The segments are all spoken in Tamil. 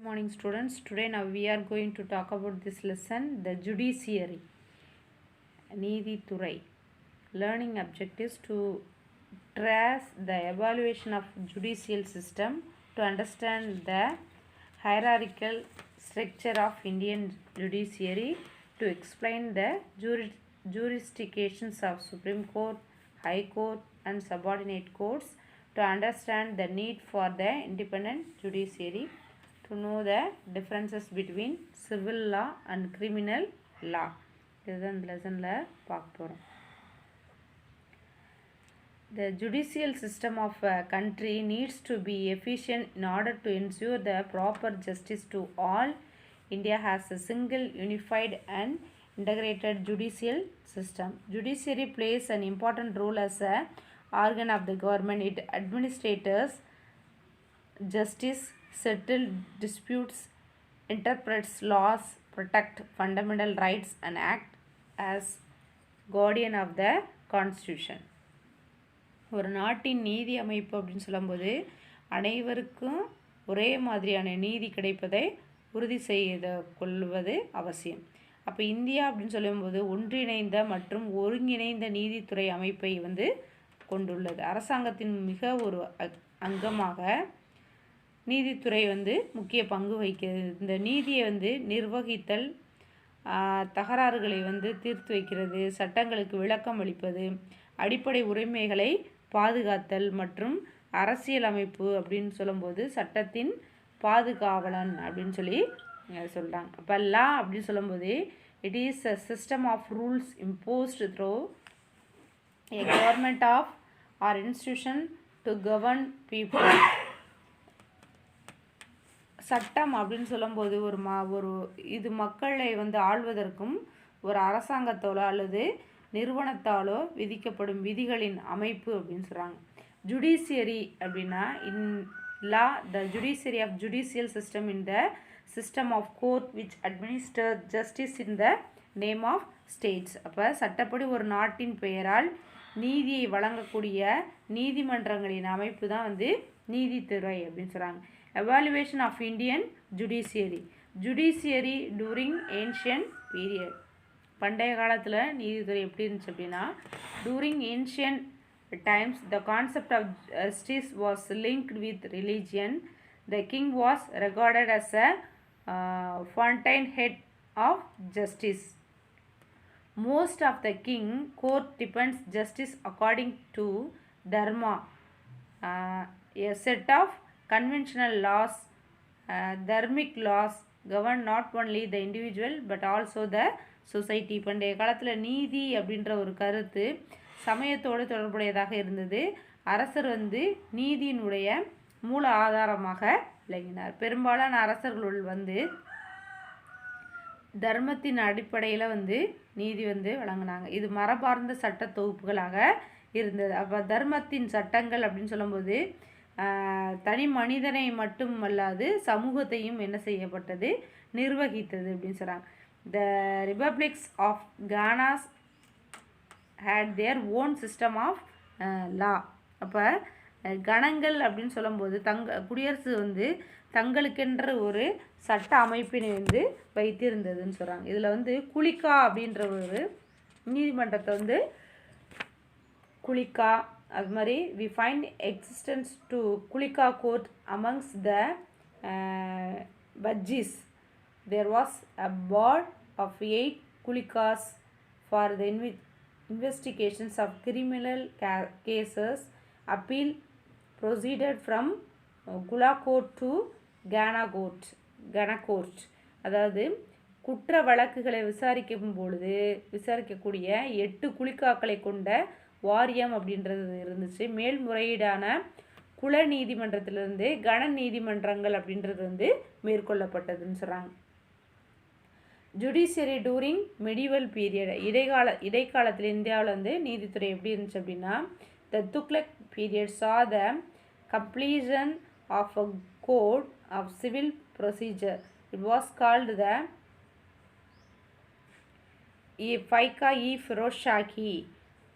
Morning students, today now we are going to talk about this lesson, the judiciary, Needhi Learning objectives to trace the evaluation of judicial system, to understand the hierarchical structure of Indian judiciary, to explain the jurisdictions of Supreme Court, High Court and subordinate courts, to understand the need for the independent judiciary, to know the differences between civil law and criminal law. இதுதான் இந்த லெசனில் பார்க்க போகிறோம். The judicial system of a country needs to be efficient in order to ensure the proper justice to all. India has a single, unified and integrated judicial system. Judiciary plays an important role as a organ of the government. It administers justice, settle disputes, interprets laws, protect fundamental rights and act as guardian of the constitution. ஒரு நாட்டின் நீதி அமைப்பு அப்படின்னு சொல்லும்போது அனைவருக்கும் ஒரே மாதிரியான நீதி கிடைப்பதை உறுதி செய்து கொள்வது அவசியம். அப்போ இந்தியா அப்படின்னு சொல்லும்போது ஒன்றிணைந்த மற்றும் ஒருங்கிணைந்த நீதித்துறை அமைப்பை கொண்டுள்ளது. அரசாங்கத்தின் மிக ஒரு அங்கமாக நீதித்துறை முக்கிய பங்கு வகிக்கிறது. இந்த நீதியை நிர்வகித்தல், தகராறுகளை தீர்த்து வைக்கிறது, சட்டங்களுக்கு விளக்கம் அளிப்பது, அடிப்படை உரிமைகளை பாதுகாத்தல் மற்றும் அரசியல் அமைப்பு அப்படின்னு சொல்லும்போது சட்டத்தின் பாதுகாவலன் அப்படின்னு சொல்லி சொல்கிறாங்க. அப்போ லா அப்படின்னு சொல்லும்போது it is a system of rules imposed through a government of or institution to govern people. சட்டம் அப்படின்னு சொல்லும்போது ஒரு இது மக்களை ஆள்வதற்கும் ஒரு அரசாங்கத்தாலோ அல்லது நிறுவனத்தாலோ விதிக்கப்படும் விதிகளின் அமைப்பு அப்படின்னு சொல்கிறாங்க. ஜுடிஷியரி அப்படின்னா in law the judiciary of judicial system in the system of court which administer justice in the name of states. அப்போ சட்டப்படி ஒரு நாட்டின் பெயரால் நீதியை வழங்கக்கூடிய நீதிமன்றங்களின் அமைப்பு தான் நீதித்துறை அப்படின்னு சொல்கிறாங்க. Evaluation of Indian judiciary during ancient period. பண்டைய காலத்தில் நீதித்துறை எப்படி இருந்துச்சு அப்படின்னா, during ancient times the concept of justice was linked with religion. The king was regarded as a fountain head of justice. Most of the king court depends justice according to dharma, a set of conventional laws. Dharmic laws govern not only the individual but also the society. பண்டைய காலத்தில் நீதி அப்படின்ற ஒரு கருத்து சமயத்தோடு தொடர்புடையதாக இருந்தது. அரசர் நீதியினுடைய மூல ஆதாரமாக விளங்கினார். பெரும்பாலான அரசர்களுள் தர்மத்தின் அடிப்படையில் நீதி வழங்கினாங்க. இது மரபார்ந்த சட்ட தொகுப்புகளாக இருந்தது. அப்போ தர்மத்தின் சட்டங்கள் அப்படின்னு சொல்லும்போது தனி மனிதனை மட்டுமல்லாது சமூகத்தையும் என்ன செய்யப்பட்டது, நிர்வகித்தது அப்படின்னு சொல்கிறாங்க. The republics of ganas had their own system of law. அப்போ கணங்கள் அப்படின்னு சொல்லும்போது குடியரசு தங்களுக்கென்ற ஒரு சட்ட அமைப்பினை வைத்திருந்ததுன்னு சொல்கிறாங்க. இதில் குலிக்கா அப்படின்ற ஒரு நீதிமன்றத்தை குலிக்கா, அது மாதிரி we find existence to Kulika court among the பஜ்ஜிஸ். There was a board of 8 Kulikas for the investigations of criminal cases. Appeal proceeded from Kula court to Gana court. அதாவது குற்ற வழக்குகளை விசாரிக்கக்கூடிய 8 குலிக்காக்களை கொண்ட வாரியம் அப்படின்றது இருந்துச்சு. மேல்முறையீடான குல நீதிமன்றத்திலிருந்து கன நீதிமன்றங்கள் அப்படின்றது மேற்கொள்ளப்பட்டதுன்னு சொல்கிறாங்க. Judiciary during medieval period. இடைக்காலத்தில் இந்தியாவில் நீதித்துறை எப்படி இருந்துச்சு அப்படின்னா, the Tughlaq period saw the completion of a code of civil procedure. It was called the Fiqh-e-Firoz Shahi.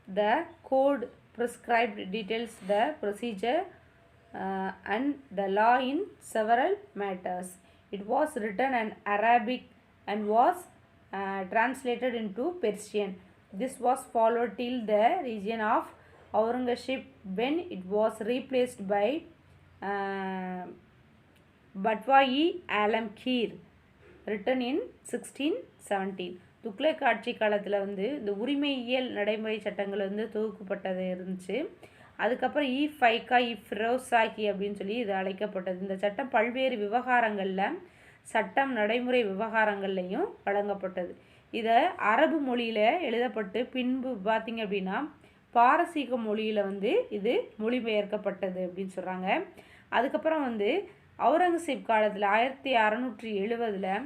The code prescribed details the procedure and the law in several matters. It was written in Arabic and was translated into Persian. This was followed till the region of Aurangzeb when it was replaced by uh, Batwai Alamkir, written in 1617. Tughlaq ஆட்சி காலத்தில் வந்து இந்த உரிமையியல் நடைமுறை சட்டங்கள் வந்து தொகுக்கப்பட்டது இருந்துச்சு. அதுக்கப்புறம் ஃபைகா ஃபிரோசாகி அப்படின்னு சொல்லி இது அழைக்கப்பட்டது. இந்த சட்டம் பல்வேறு விவகாரங்களில் சட்டம் நடைமுறை விவகாரங்கள்லையும் வழங்கப்பட்டது. இதை அரபு மொழியில் எழுதப்பட்டு பின்பு பார்த்திங்க அப்படின்னா பாரசீக மொழியில் வந்து இது மொழிபெயர்க்கப்பட்டது அப்படின்னு சொல்கிறாங்க. அதுக்கப்புறம் வந்து அவுரங்கசீப் காலத்தில் 1670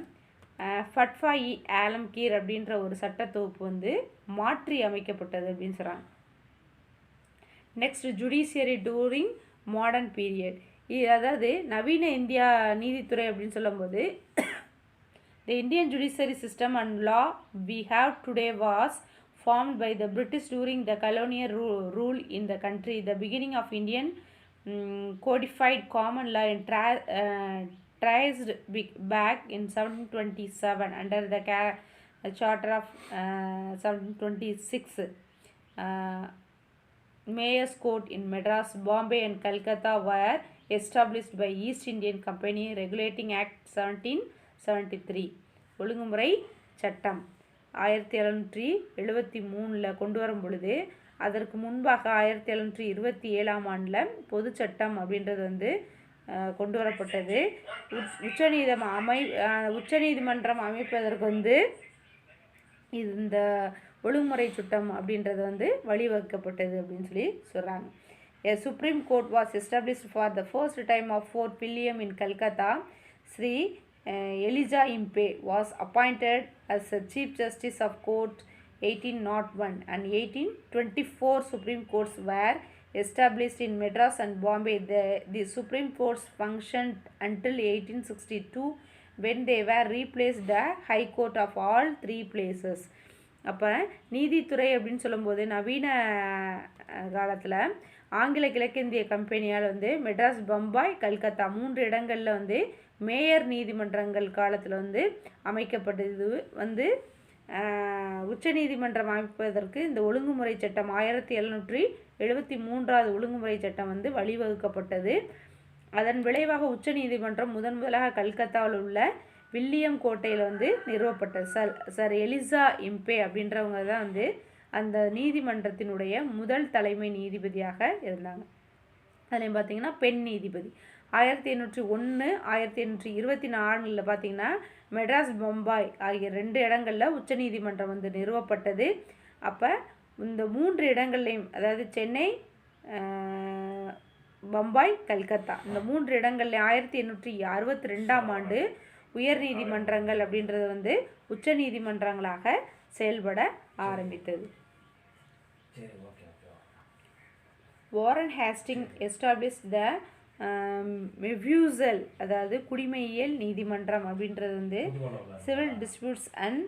ஃபட்வா-இ ஆலம்கீர் அப்படின்ற ஒரு சட்ட தொகுப்பு வந்து மாற்றி அமைக்கப்பட்டது அப்படின்னு சொல்கிறாங்க. Next judiciary during modern period. அதாவது நவீன இந்தியா நீதித்துறை அப்படின்னு சொல்லும்போது the Indian judiciary system and law we have today was formed by the British during the colonial rule in the country. The beginning of Indian codified common law and traced back in 1727 under the Charter of 1726. Mayor's Court in Madras, Bombay and Calcutta were established by East Indian Company Regulating Act 1773. ஒழுங்குமுறை சட்டம் 1773 கொண்டு வரும் பொழுது அதற்கு முன்பாக 1727 ஆண்டில் பொது சட்டம் அப்படின்றது வந்து கொண்டு வரப்பட்டது. உச்சநீதிமன்றம் அமைப்பதற்கு வந்து இந்த ஒழுங்குமுறை சட்டம் அப்படின்றது வந்து வழிவகுக்கப்பட்டது அப்படின்னு சொல்லி சொல்கிறாங்க. A Supreme Court was established for the first time of Fort William in Calcutta. Sri Elijah Impey was appointed as the Chief Justice of Court 1801 and 1824 Supreme Courts were established in Madras and Bombay. The Supreme Courts functioned until 1862 when they were replaced the High Court of all three places. அப்போ நீதித்துறை அப்படின்னு சொல்லும்போது நவீன காலத்தில் ஆங்கில கிழக்கிந்திய கம்பெனியால் வந்து மெட்ராஸ், பம்பாய், கல்கத்தா 3 இடங்களில் வந்து மேயர் நீதிமன்றங்கள் காலத்தில் வந்து அமைக்கப்பட்டது. இது வந்து உச்ச நீதிமன்றம் அமைப்பதற்கு இந்த ஒழுங்குமுறை சட்டம் 1773 ஒழுங்குமுறை சட்டம் வந்து வழிவகுக்கப்பட்டது. அதன் விளைவாக உச்ச நீதிமன்றம் முதலாக கல்கத்தாவில் உள்ள வில்லியம் கோட்டையில் வந்து நிறுவப்பட்டது. சர் எலிசா இம்பே அப்படின்றவங்க தான் வந்து அந்த நீதிமன்றத்தினுடைய முதல் தலைமை நீதிபதியாக இருந்தாங்க. அதுலேயும் பார்த்திங்கன்னா பெண் நீதிபதி 1801 1824 பார்த்திங்கன்னா மெட்ராஸ், பம்பாய் ஆகிய 2 இடங்களில் உச்ச நீதிமன்றம் வந்து நிறுவப்பட்டது. அப்போ இந்த 3 இடங்கள்லையும் அதாவது சென்னை, பம்பாய், கல்கத்தா இந்த 3 இடங்கள்லையும் 1862 ஆண்டு உயர் நீதிமன்றங்கள் அப்படின்றது வந்து உச்ச நீதிமன்றங்களாக செயல்பட ஆரம்பித்தது. வாரன் ஹேஸ்டிங் எஸ்டாப்ளிஷ்ட் த மெவ்யூசல் அதாவது குடிமையியல் நீதிமன்றம் அப்படின்றது வந்து சிவில் டிஸ்பியூட்ஸ் அண்ட்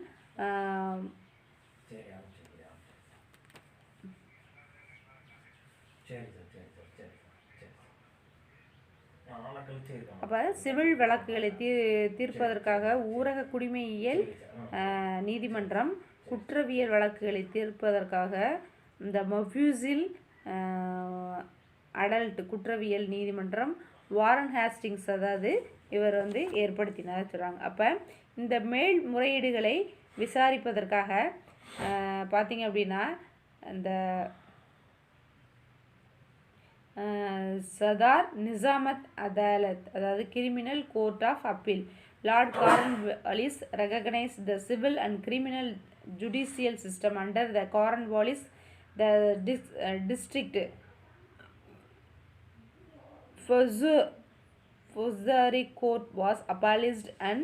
அப்போ சிவில் வழக்குகளை தீர்ப்பதற்காக ஊரக குடிமையியல் நீதிமன்றம், குற்றவியல் வழக்குகளை தீர்ப்பதற்காக இந்த மெவ்யூசில் அடல்ட் குற்றவியல் நீதிமன்றம் வாரன் ஹேஸ்டிங்ஸ் அதாவது இவர் வந்து ஏற்படுத்தினார் சொல்கிறாங்க. அப்போ இந்த மேல்முறையீடுகளை விசாரிப்பதற்காக பார்த்திங்க அப்படின்னா இந்த சதார் நிசாமத் அதாலத் அதாவது criminal court of appeal Lord Cornwallis recognised the civil and criminal judicial system under the Cornwallis the district Fozari court was abolished and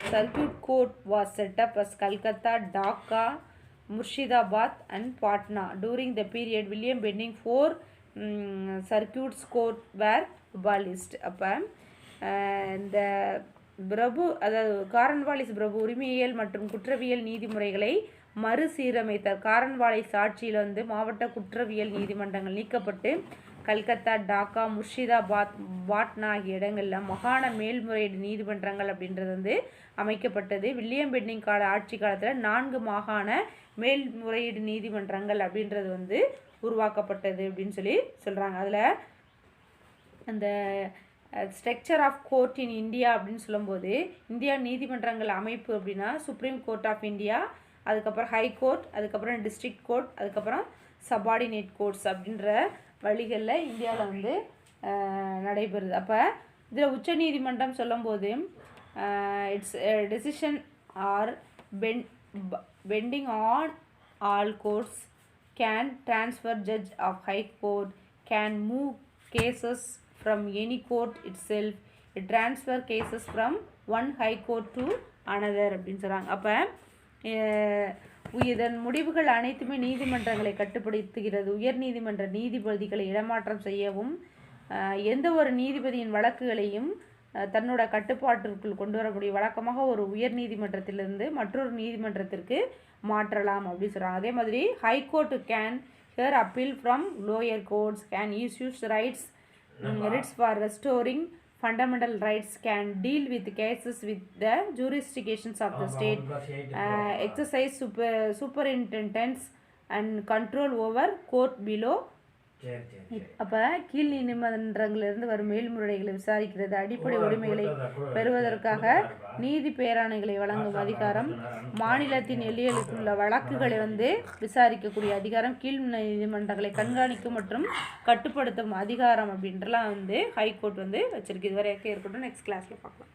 circuit court was set up as Calcutta, Dhaka, Murshidabad and Patna. During the period, William Benning 4 circuits court were abolished. அப்போ இந்த பிரபு அதாவது காரன்வாலிஸ் பிரபு உரிமையியல் மற்றும் குற்றவியல் நீதிமுறைகளை மறுசீரமைத்தார். காரன்வாலிஸ் ஆட்சியில் வந்து மாவட்ட குற்றவியல் நீதிமன்றங்கள் நீக்கப்பட்டு கல்கத்தா, டாக்கா, முர்ஷிதாபாத், பாட்னா ஆகிய இடங்களில் மாகாண மேல்முறையீடு நீதிமன்றங்கள் அப்படின்றது வந்து அமைக்கப்பட்டது. வில்லியம் பென்டிங் ஆட்சி காலத்தில் 4 மாகாண மேல்முறையீடு நீதிமன்றங்கள் அப்படின்றது வந்து உருவாக்கப்பட்டது அப்படின்னு சொல்லி சொல்கிறாங்க. அதில் அந்த structure of court in India அப்படின்னு சொல்லும்போது இந்தியா நீதிமன்றங்கள் அமைப்பு அப்படின்னா சுப்ரீம் கோர்ட் ஆஃப் இந்தியா, அதுக்கப்புறம் ஹை கோர்ட், அதுக்கப்புறம் டிஸ்ட்ரிக்ட் கோர்ட், அதுக்கப்புறம் சபார்டினேட் கோர்ட்ஸ் அப்படின்ற வழிகளில் இந்தியாவில் வந்து நடைபெறுது. அப்போ இதில் உச்ச நீதிமன்றம் சொல்லும்போது its decision are pending on all courts, can transfer judge of high court, can move cases from any court itself, it transfer cases from one high court to another அப்படின்னு சொல்கிறாங்க. அப்போ இதன் முடிவுகள் அனைத்துமே நீதிமன்றங்களை கட்டுப்படுத்துகிறது. உயர் நீதிமன்ற நீதிபதிகளை இடமாற்றம் செய்யவும் எந்த ஒரு நீதிபதியின் வழக்குகளையும் தன்னோட கட்டுப்பாட்டிற்குள் கொண்டு வரக்கூடிய வழக்கமாக ஒரு உயர் நீதிமன்றத்திலிருந்து மற்றொரு நீதிமன்றத்திற்கு மாற்றலாம் அப்படின்னு சொல்கிறாங்க. அதே மாதிரி high court can here appeal from lower courts, can issue writs for restoring fundamental rights, can deal with cases with the jurisdictions of the state, exercise superintendence and control over court below. அப்போ கீழ் நீதிமன்றங்களிலிருந்து வரும் மேல்முறைகளை விசாரிக்கிறது, அடிப்படை உரிமைகளை பெறுவதற்காக நீதி பேராணைகளை வழங்கும் அதிகாரம், மாநிலத்தின் எல்லைகளுக்குள்ள வழக்குகளை வந்து விசாரிக்கக்கூடிய அதிகாரம், கீழ் நீதிமன்றங்களை கண்காணிக்கும் மற்றும் கட்டுப்படுத்தும் அதிகாரம் அப்படின்றலாம் வந்து ஹைகோர்ட் வந்து வச்சிருக்கு. இதுவரைக்கும் இருக்கட்டும், நெக்ஸ்ட் கிளாஸில் பார்க்கலாம்.